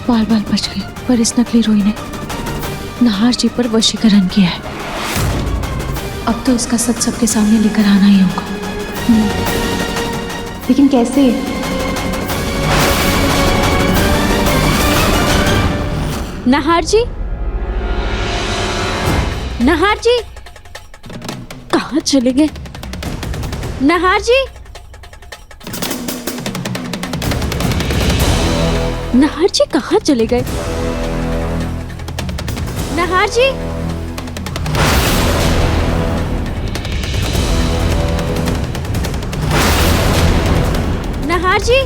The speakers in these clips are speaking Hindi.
बाल बाल बच गए, पर इस नकली रोई ने नहार जी पर वशीकरण किया है। अब तो इसका सच सबके सामने लेकर आना ही होगा। लेकिन कैसे? नहार जी, नहार जी कहाँ चले गए? नहार जी, नहार जी कहाँ चले गए? नहार जी, नहार जी,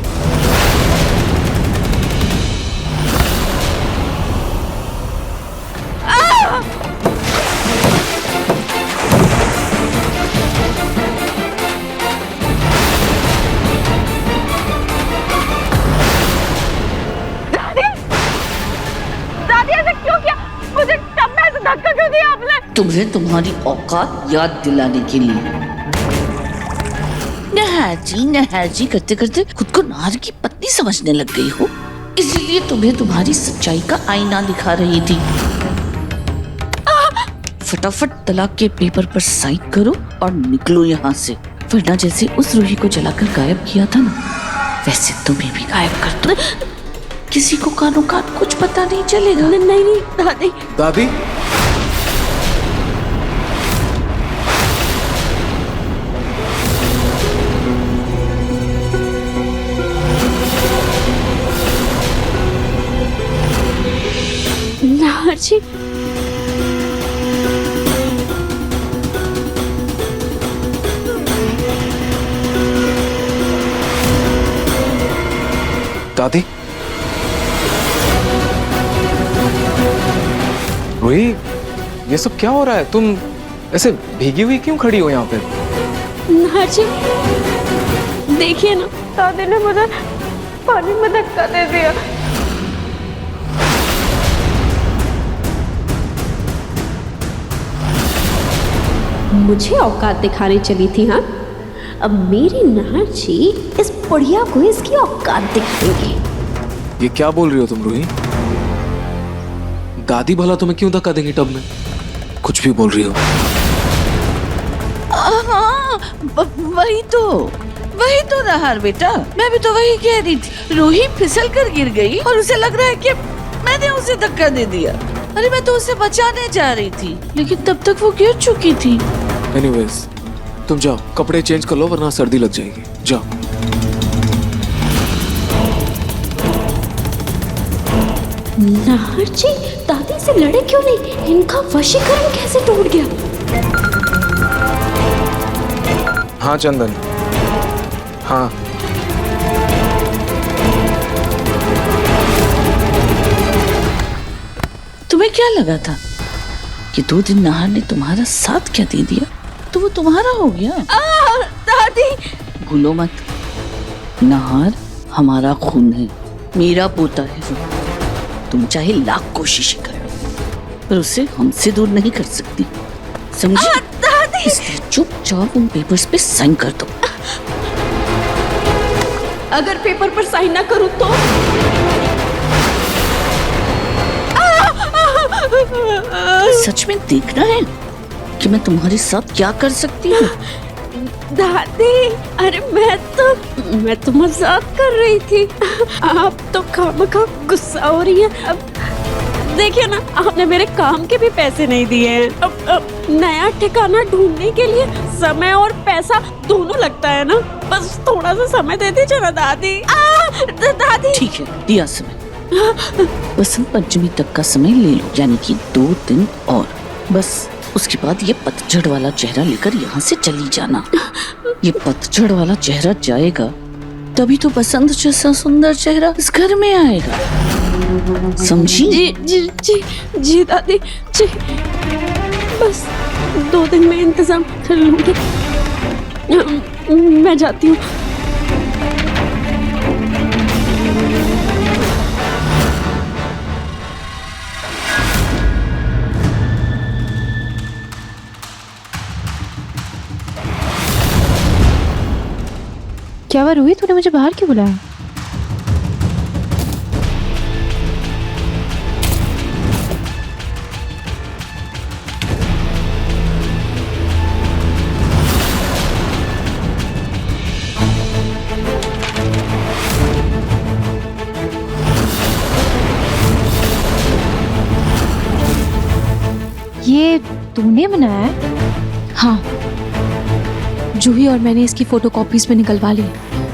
तुम्हें तुम्हारी औकात याद दिलाने के लिए। नहार जी करते करते खुद को नार की पत्नी समझने लग गई हो, इसीलिए तुम्हें तुम्हारी सच्चाई का आईना दिखा रही थी। फटाफट तलाक के पेपर पर साइन करो और निकलो यहाँ से, वरना जैसे उस रूही को जलाकर गायब किया था ना, वैसे तुम्हें भी गायब कर दो। किसी को कानों कान कुछ पता नहीं चलेगा। नहीं दादी। दादी, नहार जी, दादी, रोही, ये सब क्या हो रहा है? तुम ऐसे भीगी हुई क्यों खड़ी हो यहाँ पे? नहार जी देखिए ना, दादी ने मुझे पानी में धक्का दे दिया। मुझे औकात दिखाने चली थी? हाँ, अब मेरी नहार जी इस बुढ़िया को इसकी औकात दिखाएंगे। ये क्या बोल रही हो तुम रोही? दादी भला तुम्हें क्यों धक्का देंगी टब में? कुछ भी बोल रही हो। हाँ, वही तो नहार बेटा, मैं भी तो वही कह रही थी। रूही फिसल कर गिर गई और उसे लग रहा है कि मैंने उसे धक्का दे दिया। अरे मैं तो उसे बचाने जा रही थी, लेकिन तब तक वो गिर चुकी थी। एनीवेज, तुम जाओ कपड़े चेंज कर लो, वरना सर्दी लग जाएगी। जाओ। नहार जी दादी से लड़े क्यों नहीं? इनका वशीकरण कैसे टूट गया? हाँ चंदन, हाँ। तुम्हें क्या लगा था कि 2 दिन नहार ने तुम्हारा साथ क्या दे दिया तो वो तुम्हारा हो गया? दादी, भूलो मत, नहार हमारा खून है, मेरा पोता है वो। तुम चाहे लाख कोशिश करो, पर उसे हमसे दूर नहीं कर सकती, समझी? इसलिए चुपचाप उन पेपर्स पे साइन कर दो। अगर पेपर पर साइन ना करूं तो? सच में देखना है कि मैं तुम्हारे साथ क्या कर सकती हूँ। दादी, अरे मैं तो मजाक कर रही थी। आप तो खामखा गुस्सा हो रही हैं। अब देखिए ना, आपने मेरे काम के भी पैसे नहीं दिए हैं। अब नया ठिकाना ढूंढने के लिए समय और पैसा दोनों लगता है ना। बस थोड़ा सा समय दे दीजिए ना दादी। दादी, ठीक है, दिया समय। बसंत पंचमी तक का समय ले लो, यानी कि 2 दिन और। बस उसके बाद ये पतझड़ वाला चेहरा लेकर यहाँ से चली जाना। ये पतझड़ वाला चेहरा जाएगा तभी तो बसंत जैसा सुंदर चेहरा इस घर में आएगा, समझी? जी जी जी जी दादी जी, बस 2 दिन में इंतजाम कर लूंगी। मैं जाती हूँ। क्या हुआ रूही, तूने मुझे बाहर क्यों बुलाया? ये तूने बनाया है? हाँ, जूही और मैंने इसकी फोटोकॉपीज में निकलवा ली।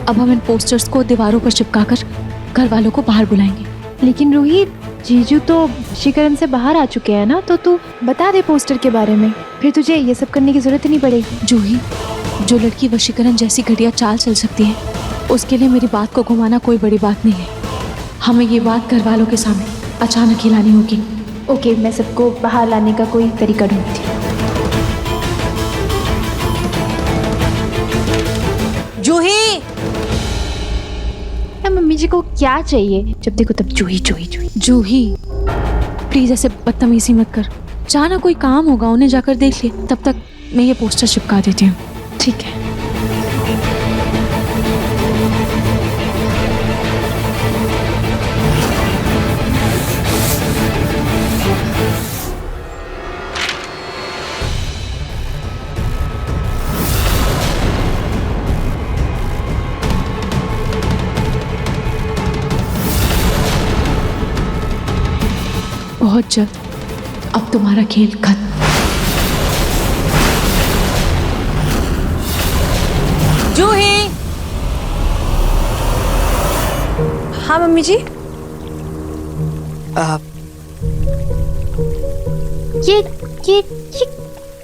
अब हम इन पोस्टर्स को दीवारों पर चिपकाकर घर वालों को बाहर बुलाएंगे। लेकिन रोहित, जीजू तो वशीकरण से बाहर आ चुके हैं ना, तो तू बता दे पोस्टर के बारे में, फिर तुझे ये सब करने की जरूरत ही नहीं पड़ेगी। जूही, जो लड़की वशीकरण जैसी घटिया चाल चल सकती है, उसके लिए मेरी बात को घुमाना कोई बड़ी बात नहीं है। हमें ये बात घर वालों के सामने अचानक ही लानी होगी। ओके, मैं सबको बाहर लाने का कोई तरीका ढूंढती हूँ। जूही, मम्मी जी को क्या चाहिए? जब देखो तब जूही जूही जूही। जूही, प्लीज ऐसे बदतमीजी मत कर। जाना कोई काम होगा, उन्हें जाकर देख ले। तब तक मैं ये पोस्टर चिपका देती हूँ। ठीक है। बहुत जल्द अब तुम्हारा खेल खत्म। जूही। हाँ मम्मी जी। ये ये ये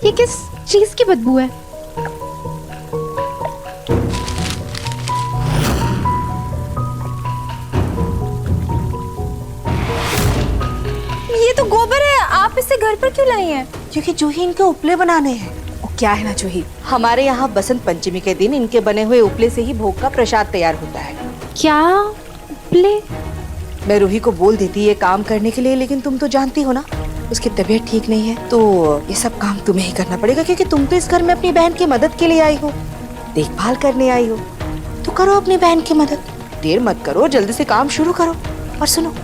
ये किस चीज की बदबू है? ये तो गोबर है, आप इसे घर पर क्यों लाई हैं? क्योंकि जूही इनके उपले बनाने हैं। वो क्या है ना जूही, हमारे यहाँ बसंत पंचमी के दिन इनके बने हुए उपले से ही भोग का प्रसाद तैयार होता है। क्या उपले? मैं रूही को बोल देती ये काम करने के लिए, लेकिन तुम तो जानती हो ना उसकी तबीयत ठीक नहीं है, तो ये सब काम तुम्हें ही करना पड़ेगा, क्योंकि तुम तो इस घर में अपनी बहन की मदद के लिए आई हो, देखभाल करने आई हो। तो करो अपनी बहन की मदद, देर मत करो, जल्दी से काम शुरू करो। और सुनो,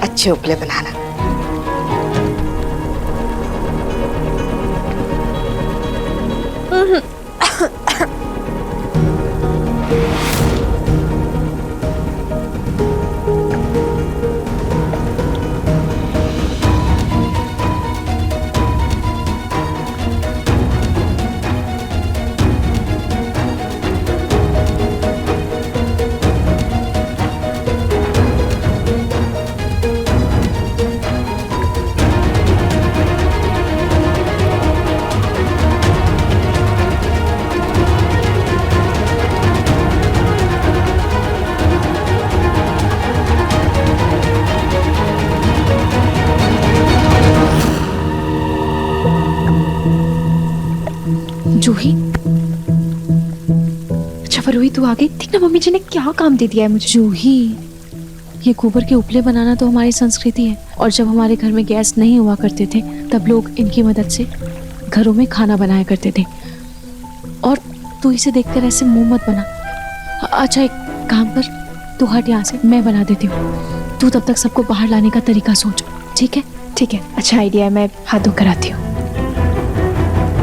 अच्छे उपले बनाना। जूही, अच्छा वरुई, तू आ गई। देख ना मम्मी जी ने क्या काम दे दिया है मुझे। जूही, ये गोबर के उपले बनाना तो हमारी संस्कृति है, और जब हमारे घर में गैस नहीं हुआ करते थे तब लोग इनकी मदद से घरों में खाना बनाया करते थे। और तू इसे देखकर ऐसे मुंह मत बना। अच्छा एक काम कर, तू हट यहाँ से, मैं बना देती हूँ। तू तब तक सबको बाहर लाने का तरीका सोच, ठीक है? ठीक है, अच्छा आइडिया है, मैं हाथ धोकर आती हूँ।